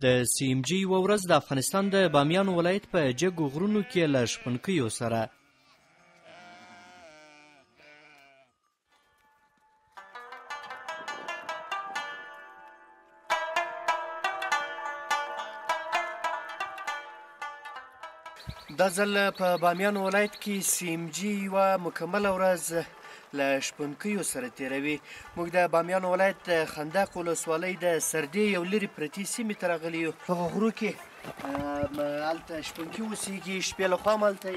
د سی ام جي یوه ورځ د افغانستان د بامیانو ولایت په جګو غرونو کې له شپونکیو سره دا ځل په بامیانو ولایت کې سی ام جي یوه مکمله ورځ له شپونکیو سره تیروي. موږ د بامیانو ولایت د خندق ولسوالۍ د سردې یو لرې پرتې سیمې ته راغلي یو. په هغه غرو کې هلته شپونکي اوسېږي، شپې له خوا هم هلته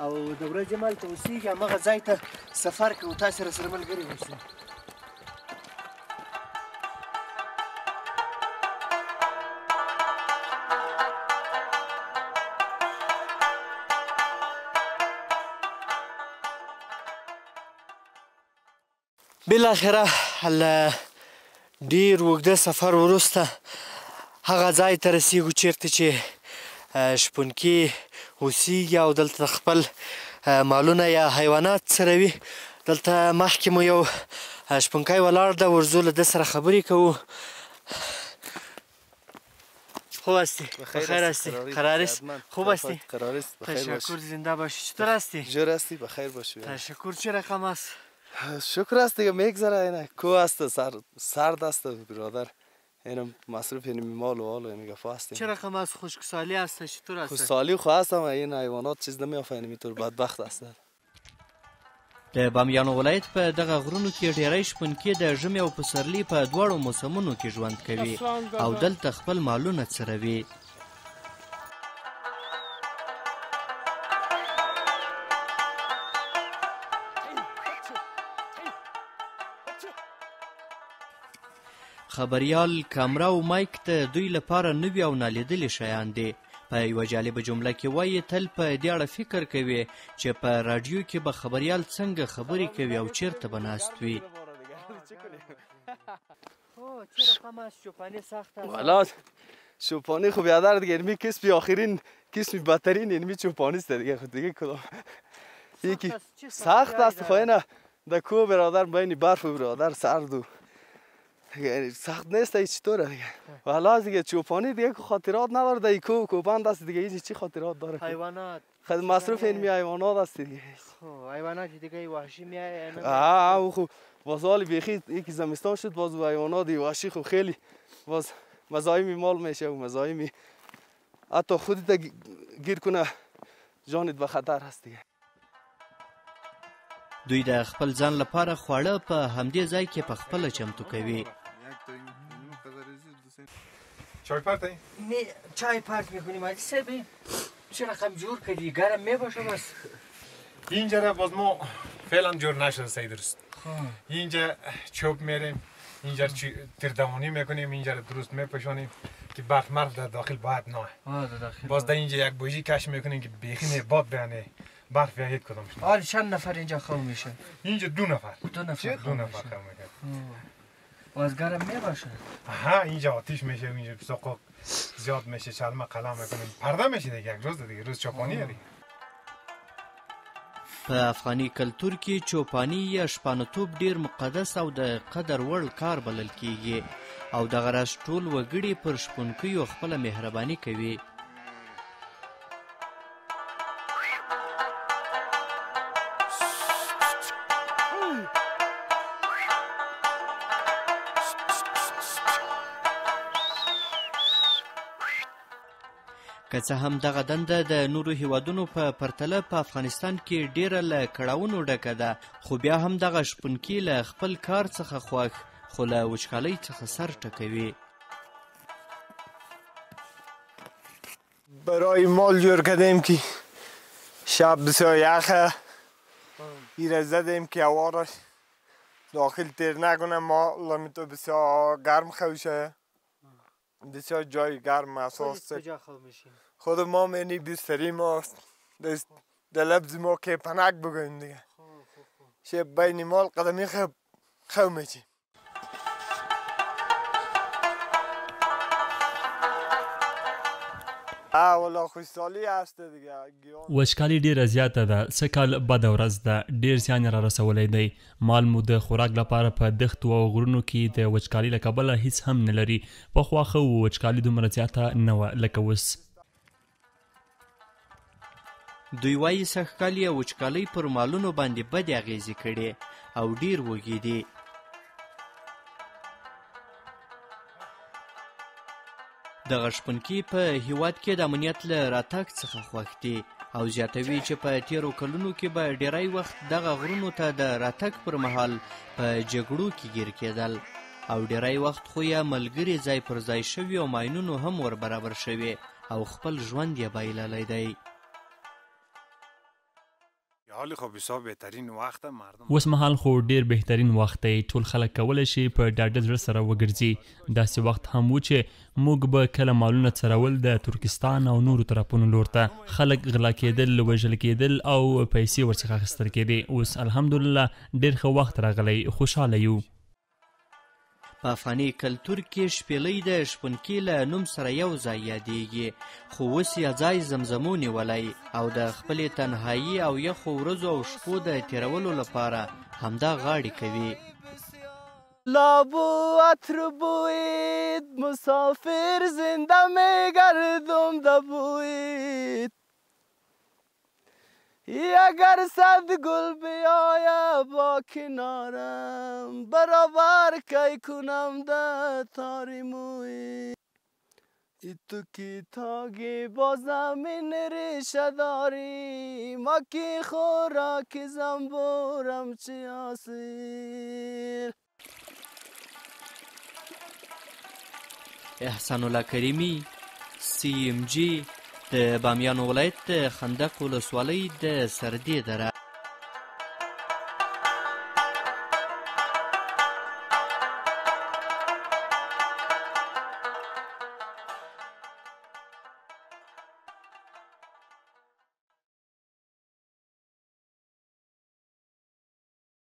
او د ورځې هم هلته اوسېږي. همغه ځای ته سفر کوو. تاسې راسره ملګري اوسئ. بالاخره له ډېر اوږده سفر وروسته هغه ځای ته رسېږو چېرته چې شپونکي اوسېږي او دلته خپل مالونه یا حیوانات څروي. دلته مخکې مو یو شپونکی ولاړ ده، ورځو له ده سره خبرې کوو. خوب هستی؟ بخیر هستی؟ قرار است؟ خوب هستی؟ قرار است. تشکر، زنده باشی. چطور هستی؟ جور هستی؟ بخیر باشی. تشکر. چه رقم است؟ شکر است دیگه، میگذره. اینه کو است، سرد است برادر. اینم مصروف این مال و حال این گفا هستیم. چه رقم است؟ خشکسالی است؟ چطور است؟ خشکسالی خو هست، اما این حیوانات چیز نمیافرینه، اینطور بدبخت است. د بامیانو ولایت په دغه غرونو کې ډیری شپونکي د ژمي او پسرلي په دواړو موسمونو کې ژوند کوي او دلته خپل مالونه څروي. خبریال کامرا او مایک ته دوی لپاره نوي او نالیدلي شیان دي. په یوه جالبه جمله کې وایي تل په دې اړه فکر کوي چې په راډیو کې به خبریال څنګه خبرې کوي او چیرته به ناست وي. چه رقم است چوپانی سخت است؟ والا چوپانی خب بیادر دیگه، اینمی کسبی آخرین کسبی بدترین اینمی چوپانی است دیگه. خود دیگه کدام یکی سخت است. خب اینه در کو برادر بین برف و برادر سرد و سخت نیست. ای چطوره دیگه؟ والا دیگه چوپانی دیگه خاطرات نداره. دی کوپند است دیگه. این چی خاطرات داره؟ حیوانات خود مصروف این حیوانات است دیگه. حیوانات دیگه وحشی میای؟ خب باز حالی بیخی یکی زمستان شد، باز حیوانات وحشی خب خیلی باز مزاحم مال میشه و مزاحم حتی خودت گیر کنه جانت به خطر هست دیگه. دوی د خپل ځان لپاره خواړه په همدې ځای کې په خپله چمتو کوي. چای پرت چای پرت میکنیم علی صاحب. چه رقم جور کردی؟ گرم میباشه بس. اینجا باز ما فعلا جور نشده سعی درست. اینجا چوب میریم، اینجا تردوانی میکنیم، اینجا درست میپشانیم که برف مرف در داخل باید نه. باز در اینجا یک بوجی کش میکنیم که بیخی باد بیانه برف یا هیچ کدام شد. آره چند نفر اینجا خواب میشه؟ اینجا دو نفر خواب میشه. باز گرم میباشه؟ ها اینجا آتیش میشه، اینجا سوق زیاد میشه، چلمه قلم میکنیم، پرده میشه دیگه. یک روز دیگه روز چوپانی دیگه. په افغاني کلتور کې چوپانی یا شپانتوب ډیر مقدس او د قدر وړ کار بلل کیږي او دغه راز ټول وګړي پر شپونکیو خپله مهرباني کوي. که څه هم دغه دنده د نورو هیوادونو په پرتله په افغانستان کې ډیره له کړاوونو ډکه ده، خو بیا هم دغه شپونکي له خپل کار څخه خوښ خو له وچکالۍ څخه سر ټکوي. برای مال جور کردیم که شب بسیار یخه، ایره زدیم که هوا داخل تیر نکنه. مال تو بسیار گرم خوشه، بسیار جای گرم اساس. خود ما منی بستری ماست در لبز ما که پنک بگویم دیگه. شب بین مال قدمی خو میچیم. والا خوشحالي هست دیگه. وچکالي ډیره زیاته ده. سږ کال بده ورځ ده. ډیر زیان را رسولی دی. مال مو د خوراک لپاره په دښتو او غرونو کې د وچکالي له کبله هیڅ هم نه لري. پخوا ښه و، وچکالي دومره زیاته نه وه لکه اوس. دوی وایي سږکال یې وچکالۍ پر مالونو باندې بدې اغېزې کړې او ډیر وږي دي. دغه شپونکي په هیواد کې د امنیت له راتګ څخه خوښ دي او زیاتوي چې په تیرو کلونو کې به ډیری وخت دغه غرونو ته د راتګ پر مهال په جګړو کې ګیر کېدل او ډیری وخت خو یې ملګري ځای پر ځای شوي او ماینونو هم ور برابر شوي او خپل ژوند یې بایللی دی. اوس مهال خو ډیر بهترین وخت دی. ټول خلک کولی شي په ډاډه زړه سره وګرځي. داسې وخت هم و چې موږ به کله مالونه څرول د ترکستان او نورو طرفونو لور ته. خلک غلا کېدل، وژل کېدل او پیسې ورڅخه اخیستل کېدې. اوس الحمدلله ډیر ښه وخت راغلی، خوشحاله یو. په افغاني کلتور کې شپېلۍ د شپونکي له نوم سره یو ځای یادېږي، خو اوس یې ځای زمزمو نیولی او د خپلې تنهایي او یخو ورځو او شپو د تېرولو لپاره همدا غاړې کوي. لابو عطر بوید مسافر زنده میگردم د بوید اگر صد گل بیاید با کنارم برابر کی کنم ده تاری موی تو کی تاگی با زمین ریشه داری ما کی خوراک زنبورم چی آسیر. احسان الله کریمی، CMG، د بامیان ولایت د خندق ولسوالۍ د سردې دره.